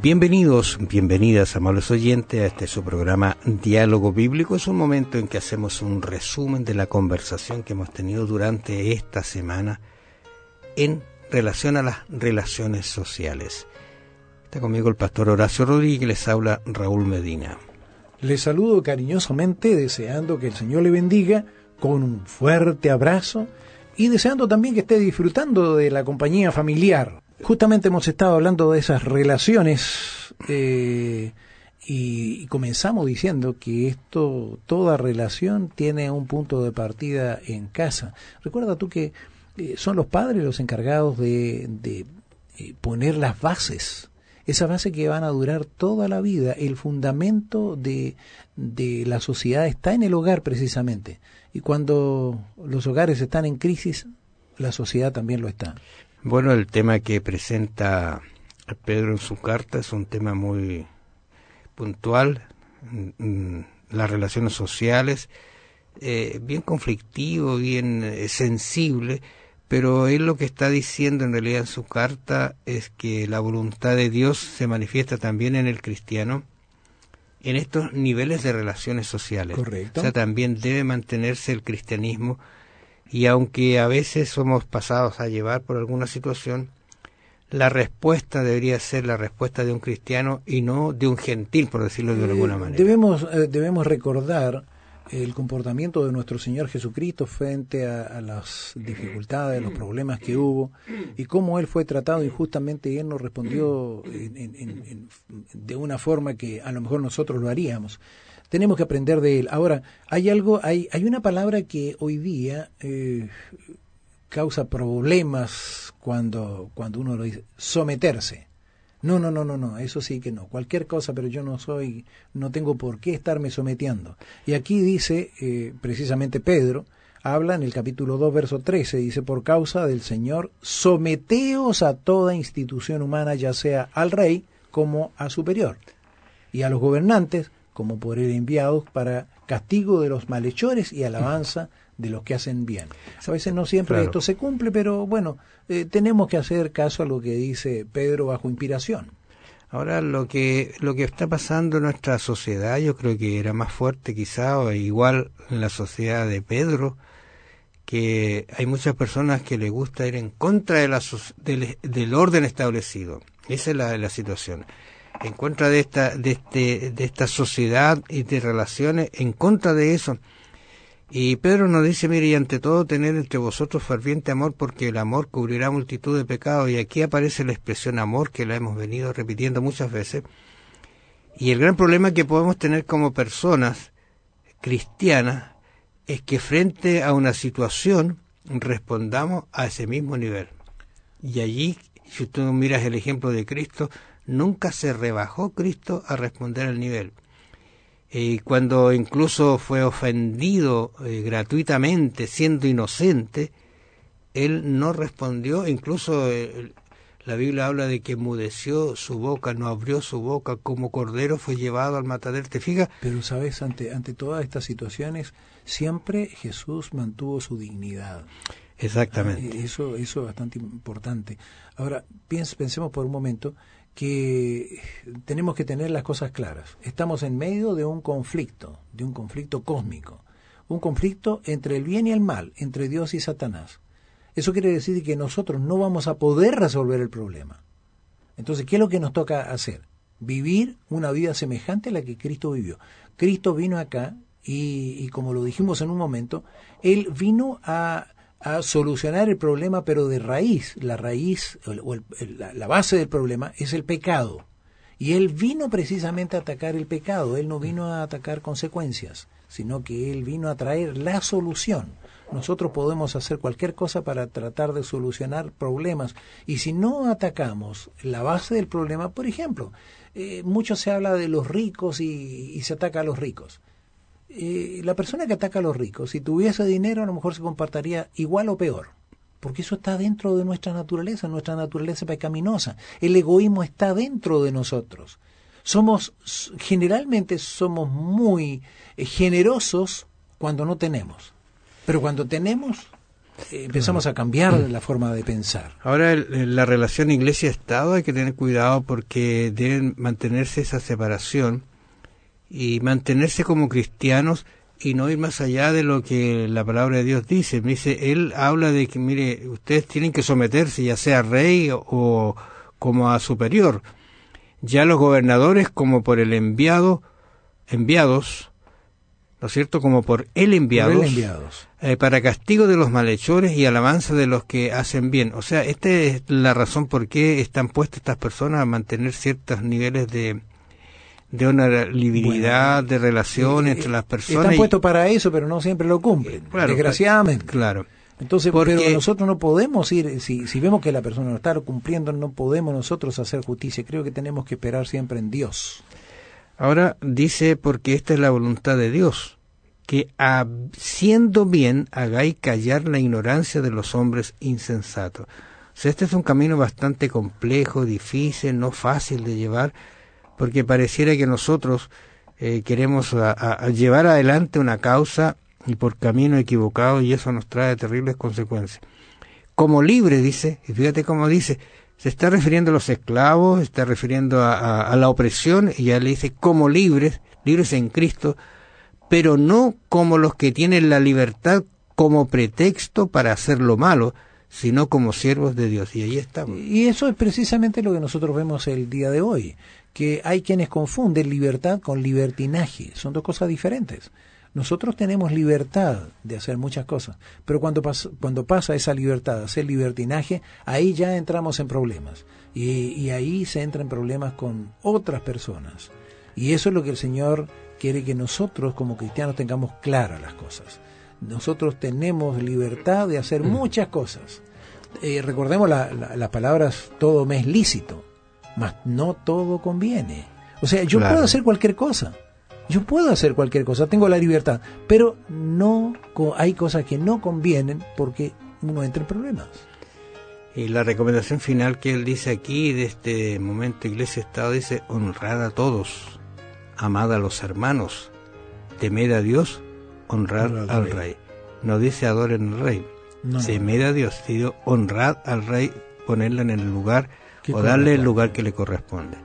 Bienvenidos, bienvenidas, amables oyentes, a este su programa Diálogo Bíblico. Es un momento en que hacemos un resumen de la conversación que hemos tenido durante esta semana en relación a las relaciones sociales. Está conmigo el pastor Horacio Rodríguez, les habla Raúl Medina. Les saludo cariñosamente, deseando que el Señor le bendiga con un fuerte abrazo y deseando también que esté disfrutando de la compañía familiar. Justamente hemos estado hablando de esas relaciones y comenzamos diciendo que toda relación tiene un punto de partida en casa. Recuerda tú que son los padres los encargados de poner las bases, esas bases que van a durar toda la vida. El fundamento de la sociedad está en el hogar precisamente. Y cuando los hogares están en crisis, la sociedad también lo está. Bueno, el tema que presenta Pedro en su carta es un tema muy puntual, las relaciones sociales, bien conflictivo, bien sensible, pero él lo que está diciendo en realidad en su carta es que la voluntad de Dios se manifiesta también en el cristiano en estos niveles de relaciones sociales. Correcto. O sea, también debe mantenerse el cristianismo. Y aunque a veces somos pasados a llevar por alguna situación, la respuesta debería ser la respuesta de un cristiano y no de un gentil, por decirlo de alguna manera. Debemos recordar el comportamiento de nuestro Señor Jesucristo frente a las dificultades, los problemas que hubo, y cómo Él fue tratado injustamente y Él nos respondió de una forma que a lo mejor nosotros lo haríamos. Tenemos que aprender de él. Ahora, hay una palabra que hoy día causa problemas cuando uno lo dice: someterse. No, eso sí que no. Cualquier cosa, pero yo no tengo por qué estarme sometiendo. Y aquí dice, precisamente Pedro, habla en el capítulo 2, verso 13, dice: por causa del Señor, someteos a toda institución humana, ya sea al rey como a superior, y a los gobernantes, como por él enviados, para castigo de los malhechores y alabanza de los que hacen bien. A veces no siempre esto se cumple, pero bueno, tenemos que hacer caso a lo que dice Pedro bajo inspiración. Ahora, lo que está pasando en nuestra sociedad, yo creo que era más fuerte quizá, o igual en la sociedad de Pedro, que hay muchas personas que les gusta ir en contra del orden establecido. Esa es la situación. En contra de esta sociedad y de relaciones, en contra de eso. Y Pedro nos dice: mire, y ante todo tener entre vosotros ferviente amor, porque el amor cubrirá multitud de pecados. Y aquí aparece la expresión amor, que la hemos venido repitiendo muchas veces. Y el gran problema que podemos tener como personas cristianas es que frente a una situación respondamos a ese mismo nivel. Y allí, si tú miras el ejemplo de Cristo, nunca se rebajó Cristo a responder al nivel. Cuando incluso fue ofendido gratuitamente, siendo inocente, él no respondió. Incluso la Biblia habla de que enmudeció su boca, no abrió su boca, como cordero fue llevado al matadero. ¿Te fijas? Pero sabes, ante todas estas situaciones, siempre Jesús mantuvo su dignidad. Exactamente. Eso es bastante importante. Ahora, pensemos por un momento que tenemos que tener las cosas claras. Estamos en medio de un conflicto cósmico, un conflicto entre el bien y el mal, entre Dios y Satanás. Eso quiere decir que nosotros no vamos a poder resolver el problema. Entonces, ¿qué es lo que nos toca hacer? Vivir una vida semejante a la que Cristo vivió. Cristo vino acá y como lo dijimos en un momento, Él vino a solucionar el problema, pero de raíz. La raíz, la base del problema es el pecado. Y Él vino precisamente a atacar el pecado. Él no vino a atacar consecuencias, sino que Él vino a traer la solución. Nosotros podemos hacer cualquier cosa para tratar de solucionar problemas. Y si no atacamos la base del problema, por ejemplo, mucho se habla de los ricos y se ataca a los ricos. La persona que ataca a los ricos, si tuviese dinero, a lo mejor se comportaría igual o peor, porque eso está dentro de nuestra naturaleza pecaminosa. El egoísmo está dentro de nosotros. Generalmente somos muy generosos cuando no tenemos, pero cuando tenemos, empezamos a cambiar la forma de pensar. Ahora, la relación iglesia-estado hay que tener cuidado porque deben mantenerse esa separación y mantenerse como cristianos y no ir más allá de lo que la palabra de Dios dice. Él habla de que, mire, ustedes tienen que someterse ya sea a rey o como a superior. Ya los gobernadores como por el enviados, ¿no es cierto? Como por el enviados. Para castigo de los malhechores y alabanza de los que hacen bien. O sea, esta es la razón por qué están puestas estas personas a mantener ciertos niveles de honorabilidad, de relación entre las personas. Están puestos para eso, pero no siempre lo cumplen, claro, desgraciadamente. Claro. Entonces, pero nosotros no podemos ir, si vemos que la persona no está cumpliendo, no podemos nosotros hacer justicia. Creo que tenemos que esperar siempre en Dios. Ahora dice, porque esta es la voluntad de Dios, que haciendo bien hagáis callar la ignorancia de los hombres insensatos. O sea, este es un camino bastante complejo, difícil, no fácil de llevar, porque pareciera que nosotros queremos a llevar adelante una causa y por camino equivocado, y eso nos trae terribles consecuencias. Como libre, dice, y fíjate cómo dice, se está refiriendo a los esclavos, se está refiriendo a la opresión, y ya le dice como libres en Cristo, pero no como los que tienen la libertad como pretexto para hacer lo malo, sino como siervos de Dios. Y ahí estamos. Y eso es precisamente lo que nosotros vemos el día de hoy, que hay quienes confunden libertad con libertinaje. Son dos cosas diferentes. Nosotros tenemos libertad de hacer muchas cosas, pero cuando pasa esa libertad a hacer libertinaje, ahí ya entramos en problemas. Y ahí se entra en problemas con otras personas. Y eso es lo que el Señor quiere que nosotros como cristianos tengamos claras las cosas. Nosotros tenemos libertad de hacer muchas cosas. Recordemos las palabras, todo me es lícito, mas no todo conviene. O sea, yo puedo hacer cualquier cosa. Yo puedo hacer cualquier cosa, tengo la libertad, pero no hay cosas que no convienen porque uno entra en problemas. Y la recomendación final que él dice aquí, de este momento Iglesia-Estado, dice: honrad a todos, amad a los hermanos, temed a Dios, honrad al rey. No dice adoren al rey, temed a Dios, sino honrad al rey, ponerle en el lugar o darle el lugar que le corresponde.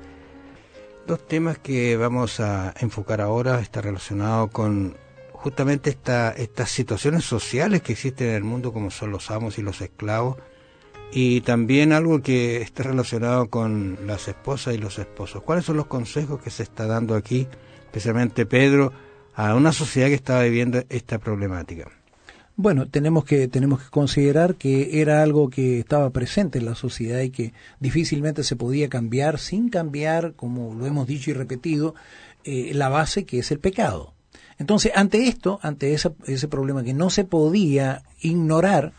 Dos temas que vamos a enfocar ahora está relacionado con justamente estas situaciones sociales que existen en el mundo, como son los amos y los esclavos, y también algo que está relacionado con las esposas y los esposos. ¿Cuáles son los consejos que se está dando aquí, especialmente Pedro, a una sociedad que estaba viviendo esta problemática? Bueno, tenemos que considerar que era algo que estaba presente en la sociedad y que difícilmente se podía cambiar sin cambiar, como lo hemos dicho y repetido, la base que es el pecado. Entonces, ante ese problema que no se podía ignorar,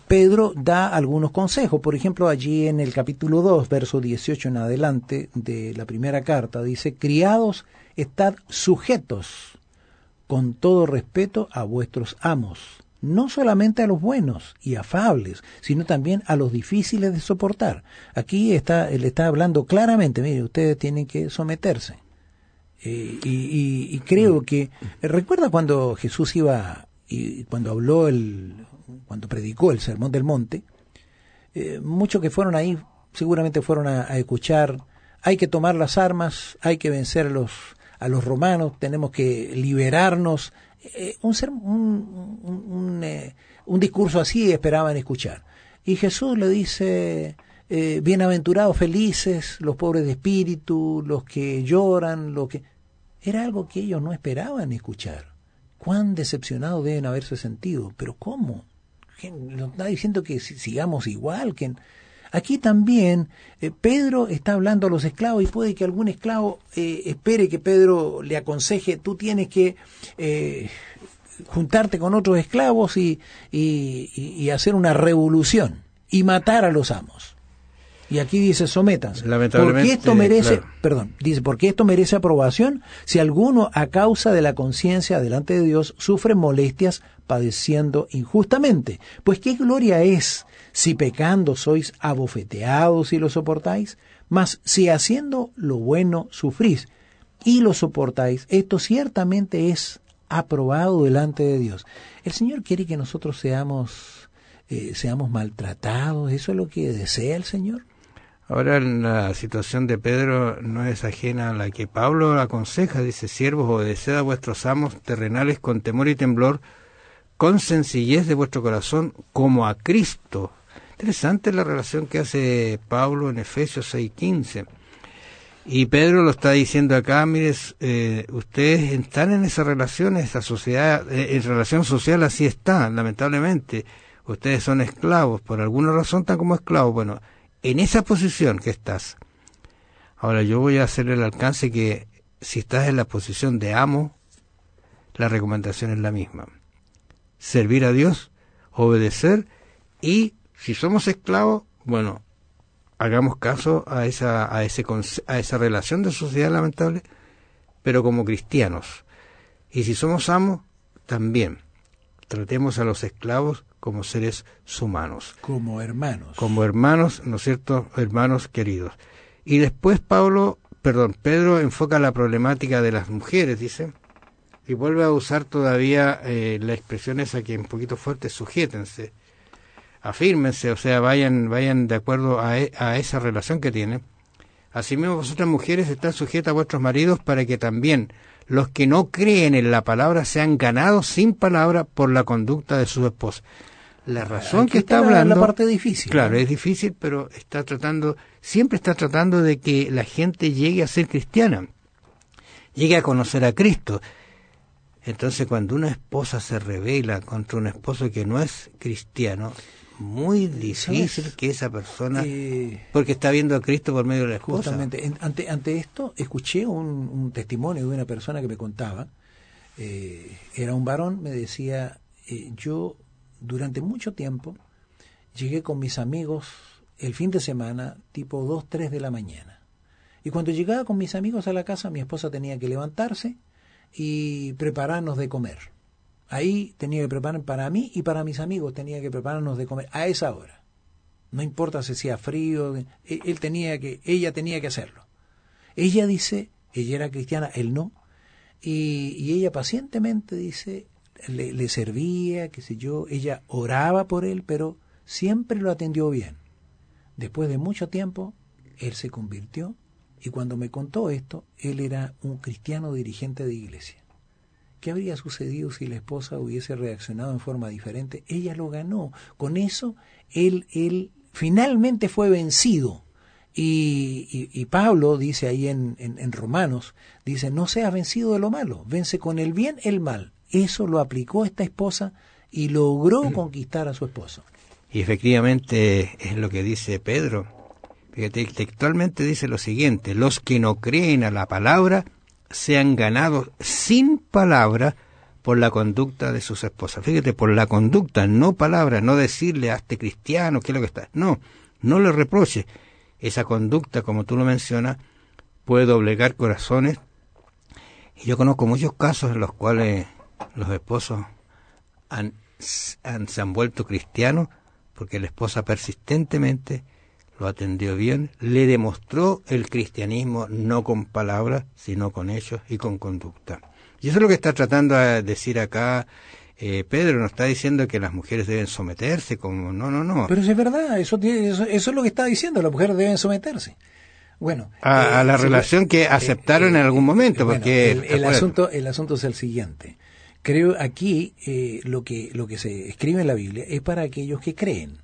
Pedro da algunos consejos. Por ejemplo, allí en el capítulo 2, verso 18 en adelante de la primera carta, dice: criados, estad sujetos con todo respeto a vuestros amos, no solamente a los buenos y afables, sino también a los difíciles de soportar. Aquí él está hablando claramente: mire, ustedes tienen que someterse. Y creo que, recuerda cuando Jesús iba, y cuando predicó el Sermón del Monte, muchos que fueron ahí seguramente fueron a escuchar: hay que tomar las armas, hay que vencer a los romanos, tenemos que liberarnos. Un discurso así esperaban escuchar. Y Jesús le dice: bienaventurados, felices, los pobres de espíritu, los que lloran, Era algo que ellos no esperaban escuchar. Cuán decepcionados deben haberse sentido. Pero ¿cómo? Nos está diciendo que sigamos igual. Aquí también Pedro está hablando a los esclavos, y puede que algún esclavo espere que Pedro le aconseje: tú tienes que juntarte con otros esclavos y hacer una revolución y matar a los amos. Y aquí dice: sométanse. Porque esto merece, dice, porque esto merece aprobación si alguno, a causa de la conciencia delante de Dios, sufre molestias padeciendo injustamente. Pues qué gloria es si pecando sois abofeteados y lo soportáis, mas si haciendo lo bueno sufrís y lo soportáis, esto ciertamente es aprobado delante de Dios. El Señor quiere que nosotros seamos maltratados. ¿Eso es lo que desea el Señor? Ahora la situación de Pedro no es ajena a la que Pablo aconseja. Dice: siervos, obedeced a vuestros amos terrenales con temor y temblor, con sencillez de vuestro corazón, como a Cristo. Interesante la relación que hace Pablo en Efesios 6:15. Y Pedro lo está diciendo acá: mire, ustedes están en esa relación, esa sociedad, en relación social así está, lamentablemente. Ustedes son esclavos, por alguna razón están como esclavos. Bueno, en esa posición que estás. Ahora yo voy a hacer el alcance que si estás en la posición de amo, la recomendación es la misma. Servir a Dios, obedecer, y si somos esclavos, bueno, hagamos caso a esa relación de sociedad lamentable, pero como cristianos. Y si somos amos, también tratemos a los esclavos como seres humanos. Como hermanos. Como hermanos, ¿no es cierto? Hermanos queridos. Y después Pedro enfoca la problemática de las mujeres, dice, y vuelve a usar todavía la expresión esa que es un poquito fuerte: sujétense, afírmense, o sea, vayan de acuerdo a esa relación que tienen. Asimismo, vosotras mujeres, estad sujetas a vuestros maridos, para que también los que no creen en la palabra sean ganados sin palabra por la conducta de sus esposas. La razón que está hablando, la parte difícil. Claro, es difícil, pero siempre está tratando de que la gente llegue a ser cristiana, llegue a conocer a Cristo. Entonces, cuando una esposa se rebela contra un esposo que no es cristiano, muy difícil que esa persona, porque está viendo a Cristo por medio de la esposa. Justamente, ante esto, escuché un testimonio de una persona que me contaba, era un varón, me decía, yo durante mucho tiempo llegué con mis amigos el fin de semana, tipo 2, 3 de la mañana. Y cuando llegaba con mis amigos a la casa, mi esposa tenía que levantarse y prepararnos de comer. Ahí tenía que preparar para mí y para mis amigos, tenía que prepararnos de comer a esa hora. No importa si hacía frío, ella tenía que hacerlo. Ella dice, ella era cristiana, él no, y ella pacientemente, dice, le servía, qué sé yo, ella oraba por él, pero siempre lo atendió bien. Después de mucho tiempo, él se convirtió, y cuando me contó esto, él era un cristiano dirigente de iglesia. ¿Qué habría sucedido si la esposa hubiese reaccionado en forma diferente? Ella lo ganó. Con eso, él finalmente fue vencido. Y Pablo dice ahí en Romanos, dice: no seas vencido de lo malo, vence con el bien el mal. Eso lo aplicó esta esposa y logró conquistar a su esposo. Y efectivamente es lo que dice Pedro. Fíjate, textualmente dice lo siguiente: los que no creen a la palabra sean ganados sin palabra por la conducta de sus esposas. Fíjate, por la conducta, no palabra, no decirle hazte cristiano, ¿qué es lo que está? No le reproche. Esa conducta, como tú lo mencionas, puede doblegar corazones. Y yo conozco muchos casos en los cuales los esposos se han vuelto cristianos porque la esposa persistentemente lo atendió bien, le demostró el cristianismo no con palabras, sino con hechos y con conducta. Y eso es lo que está tratando de decir acá Pedro. No está diciendo que las mujeres deben someterse, como no. Pero es verdad, eso es lo que está diciendo, las mujeres deben someterse. Bueno, a la relación que aceptaron en algún momento, porque el asunto es el siguiente. Creo aquí lo que se escribe en la Biblia es para aquellos que creen.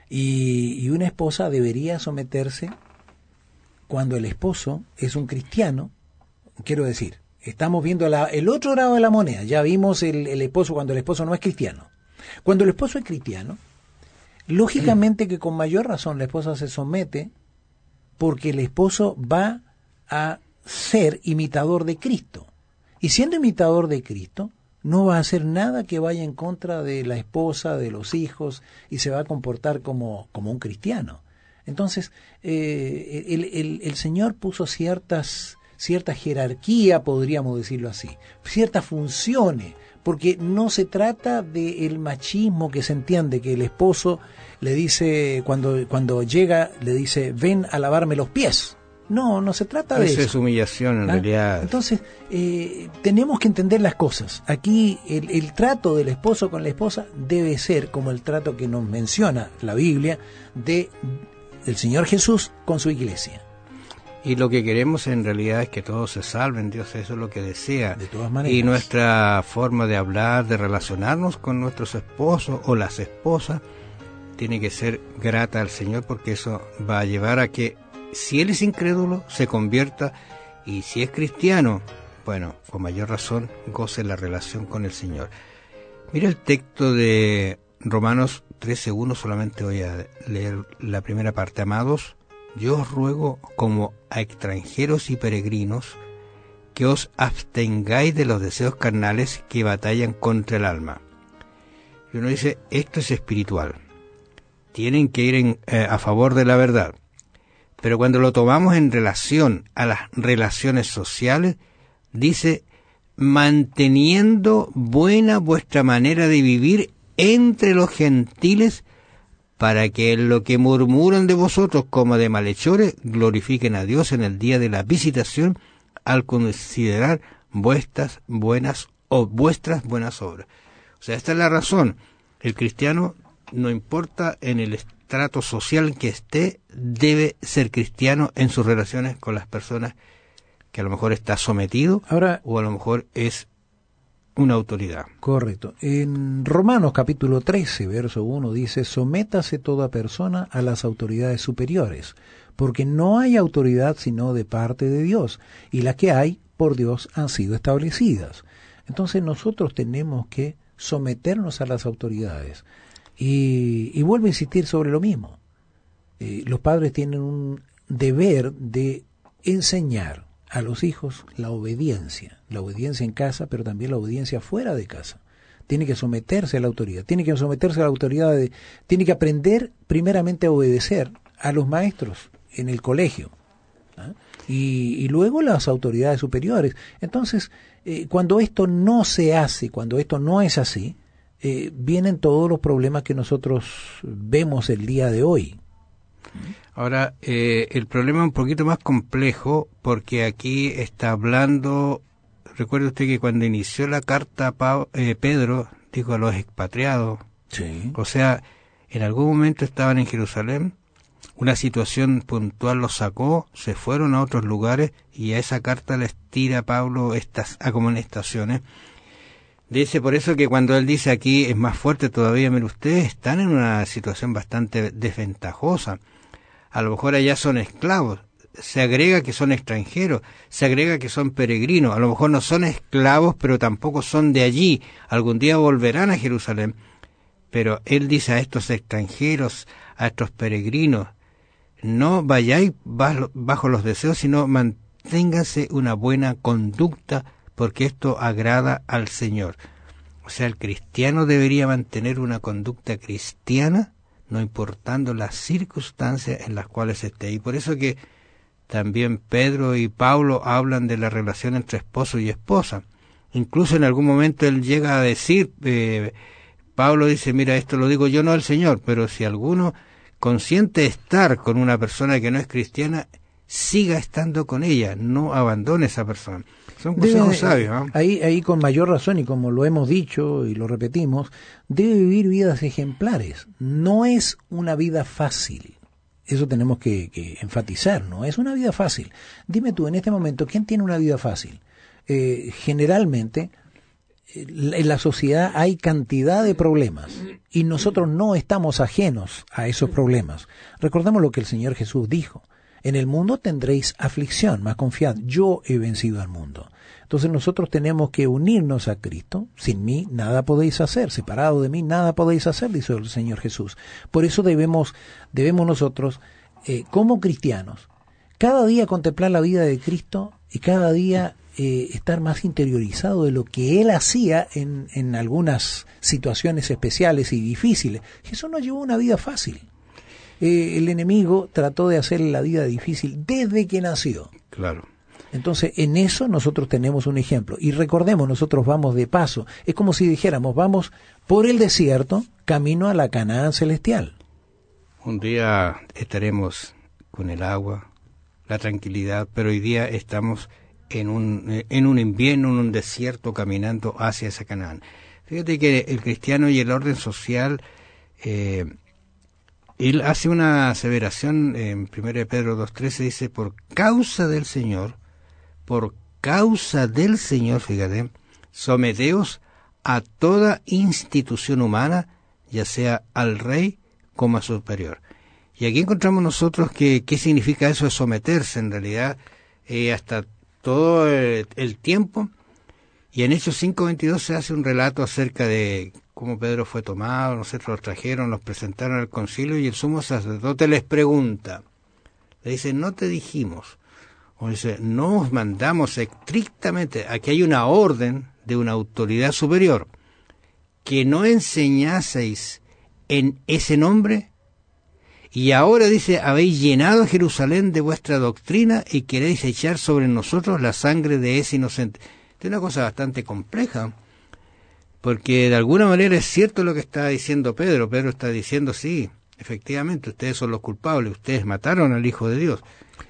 Y una esposa debería someterse cuando el esposo es un cristiano. Quiero decir, estamos viendo el otro lado de la moneda. Ya vimos el esposo cuando el esposo no es cristiano. Cuando el esposo es cristiano, lógicamente que con mayor razón la esposa se somete, porque el esposo va a ser imitador de Cristo. Y siendo imitador de Cristo, no va a hacer nada que vaya en contra de la esposa, de los hijos, y se va a comportar como un cristiano. Entonces, el Señor puso cierta jerarquía, podríamos decirlo así, ciertas funciones, porque no se trata del machismo que se entiende, que el esposo le dice, cuando llega, le dice, ven a lavarme los pies. No se trata de eso. Eso es humillación en realidad. Entonces, tenemos que entender las cosas. Aquí el trato del esposo con la esposa debe ser como el trato que nos menciona la Biblia del Señor Jesús con su iglesia. Y lo que queremos en realidad es que todos se salven, Dios eso es lo que desea. De todas maneras. Y nuestra forma de hablar, de relacionarnos con nuestros esposos o las esposas, tiene que ser grata al Señor, porque eso va a llevar a que, si él es incrédulo, se convierta, y si es cristiano, bueno, con mayor razón, goce la relación con el Señor. Mira el texto de Romanos 13:1, solamente voy a leer la primera parte. Amados, yo os ruego como a extranjeros y peregrinos que os abstengáis de los deseos carnales que batallan contra el alma. Y uno dice, esto es espiritual. Tienen que ir a favor de la verdad. Pero cuando lo tomamos en relación a las relaciones sociales, dice, manteniendo buena vuestra manera de vivir entre los gentiles, para que en lo que murmuran de vosotros como de malhechores, glorifiquen a Dios en el día de la visitación, al considerar vuestras buenas obras. O sea, esta es la razón. El cristiano, no importa en el estrato social que esté, debe ser cristiano en sus relaciones con las personas que a lo mejor está sometido. Ahora, o a lo mejor es una autoridad. Correcto. En Romanos capítulo 13, verso 1 dice, sométase toda persona a las autoridades superiores, porque no hay autoridad sino de parte de Dios, y las que hay por Dios han sido establecidas. Entonces nosotros tenemos que someternos a las autoridades. Y vuelvo a insistir sobre lo mismo. Los padres tienen un deber de enseñar a los hijos la obediencia en casa, pero también la obediencia fuera de casa. Tiene que someterse a la autoridad, tiene que aprender primeramente a obedecer a los maestros en el colegio, ¿ah? Y luego las autoridades superiores. Entonces, cuando esto no se hace, cuando esto no es así, vienen todos los problemas que nosotros vemos el día de hoy. Ahora, el problema es un poquito más complejo, porque aquí está hablando, recuerde usted que cuando inició la carta Pedro dijo a los expatriados, sí. O sea, en algún momento estaban en Jerusalén, una situación puntual los sacó, se fueron a otros lugares, y a esa carta les tira Pablo estas amonestaciones. Dice por eso que cuando él dice aquí es más fuerte todavía, mire, ustedes están en una situación bastante desventajosa. A lo mejor allá son esclavos, se agrega que son extranjeros, se agrega que son peregrinos, a lo mejor no son esclavos, pero tampoco son de allí, algún día volverán a Jerusalén. Pero él dice a estos extranjeros, a estos peregrinos, no vayáis bajo los deseos, sino manténganse una buena conducta, porque esto agrada al Señor. O sea, el cristiano debería mantener una conducta cristiana, no importando las circunstancias en las cuales esté. Y por eso que también Pedro y Pablo hablan de la relación entre esposo y esposa. Incluso en algún momento él llega a decir, Pablo dice, mira, esto lo digo yo, no al Señor, pero si alguno consiente estar con una persona que no es cristiana, siga estando con ella, no abandone a esa persona. Son consejos sabios, ¿no? Ahí con mayor razón, y como lo hemos dicho y lo repetimos, debe vivir vidas ejemplares. No es una vida fácil. Eso tenemos que enfatizar, no es una vida fácil. Dime tú, en este momento, ¿quién tiene una vida fácil? Generalmente, en la sociedad hay cantidad de problemas y nosotros no estamos ajenos a esos problemas. Recordemos lo que el Señor Jesús dijo. En el mundo tendréis aflicción, mas confiad, yo he vencido al mundo. Entonces nosotros tenemos que unirnos a Cristo. Sin mí nada podéis hacer, separado de mí nada podéis hacer, dice el Señor Jesús. Por eso debemos nosotros, como cristianos, cada día contemplar la vida de Cristo y cada día estar más interiorizado de lo que Él hacía en algunas situaciones especiales y difíciles. Jesús no llevó una vida fácil. El enemigo trató de hacerle la vida difícil desde que nació. Claro. Entonces, en eso nosotros tenemos un ejemplo. Y recordemos, nosotros vamos de paso. Es como si dijéramos, vamos por el desierto, camino a la Canaán celestial. Un día estaremos con el agua la tranquilidad, pero hoy día estamos en un invierno, en un desierto, caminando hacia esa Canaán. Fíjate que el cristiano y el orden social, él hace una aseveración en 1 Pedro 2:13, dice, por causa del Señor, fíjate, someteos a toda institución humana, ya sea al rey como a su superior. Y aquí encontramos nosotros que qué significa eso de someterse, en realidad, hasta todo el tiempo. Y en Hechos 5:22 se hace un relato acerca de cómo Pedro fue tomado, nosotros los trajeron, los presentaron al concilio, y el sumo sacerdote les pregunta, le dice, no te dijimos, o dice, no os mandamos estrictamente, aquí hay una orden de una autoridad superior, que no enseñaseis en ese nombre, y ahora dice, habéis llenado Jerusalén de vuestra doctrina y queréis echar sobre nosotros la sangre de ese inocente. Es una cosa bastante compleja, porque de alguna manera es cierto lo que está diciendo Pedro. Pedro está diciendo, sí, efectivamente, ustedes son los culpables, ustedes mataron al Hijo de Dios.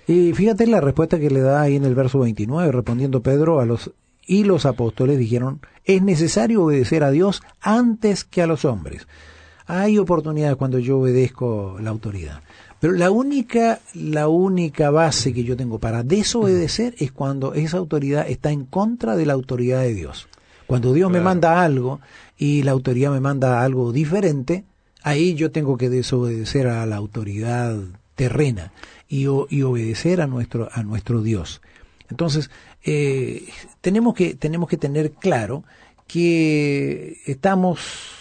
Y fíjate la respuesta que le da ahí en el verso 29, respondiendo Pedro los apóstoles dijeron, es necesario obedecer a Dios antes que a los hombres. Hay oportunidades cuando yo obedezco la autoridad. Pero la única base que yo tengo para desobedecer es cuando esa autoridad está en contra de la autoridad de Dios. Cuando Dios me manda algo y la autoridad me manda algo diferente, ahí yo tengo que desobedecer a la autoridad terrena y obedecer a nuestro Dios. Entonces, tenemos que tener claro que estamos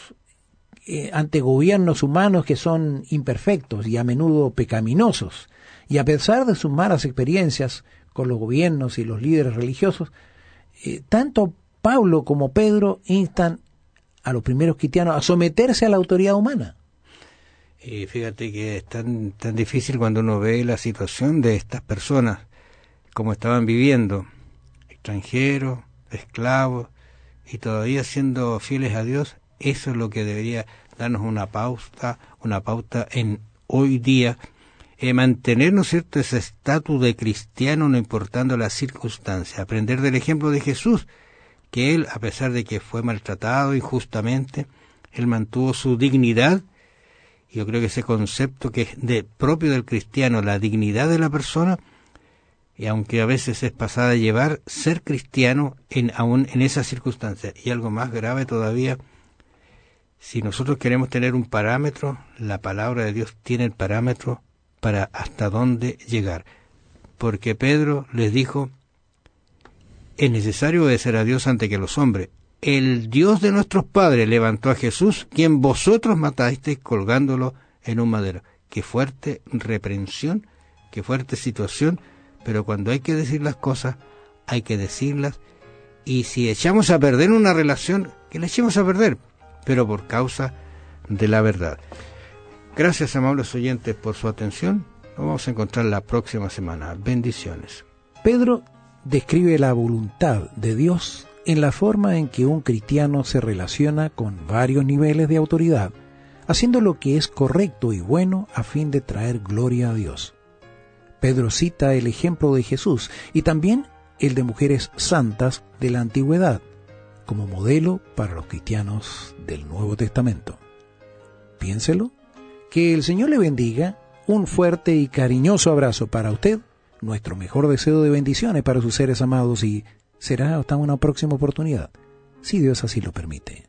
ante gobiernos humanos que son imperfectos y a menudo pecaminosos. Y a pesar de sus malas experiencias con los gobiernos y los líderes religiosos, tanto Pablo como Pedro instan a los primeros cristianos a someterse a la autoridad humana. Fíjate que es tan difícil cuando uno ve la situación de estas personas, como estaban viviendo, extranjeros, esclavos, y todavía siendo fieles a Dios. Eso es lo que debería darnos una pauta en hoy día, mantener, ¿no es cierto?, ese estatus de cristiano no importando las circunstancias, aprender del ejemplo de Jesús, que él, a pesar de que fue maltratado injustamente, él mantuvo su dignidad. Y yo creo que ese concepto que es propio del cristiano, la dignidad de la persona, y aunque a veces es pasada a llevar, ser cristiano aún en esas circunstancias. Y algo más grave todavía, si nosotros queremos tener un parámetro, la palabra de Dios tiene el parámetro para hasta dónde llegar. Porque Pedro les dijo, es necesario obedecer a Dios antes que a los hombres. El Dios de nuestros padres levantó a Jesús, quien vosotros matasteis colgándolo en un madero. Qué fuerte reprensión, qué fuerte situación, pero cuando hay que decir las cosas, hay que decirlas. Y si echamos a perder una relación, que la echemos a perder, pero por causa de la verdad. Gracias, amables oyentes, por su atención. Nos vamos a encontrar la próxima semana. Bendiciones. Pedro describe la voluntad de Dios en la forma en que un cristiano se relaciona con varios niveles de autoridad, haciendo lo que es correcto y bueno a fin de traer gloria a Dios. Pedro cita el ejemplo de Jesús y también el de mujeres santas de la antigüedad, como modelo para los cristianos del Nuevo Testamento. Piénselo, que el Señor le bendiga, un fuerte y cariñoso abrazo para usted, nuestro mejor deseo de bendiciones para sus seres amados y será hasta una próxima oportunidad, si Dios así lo permite.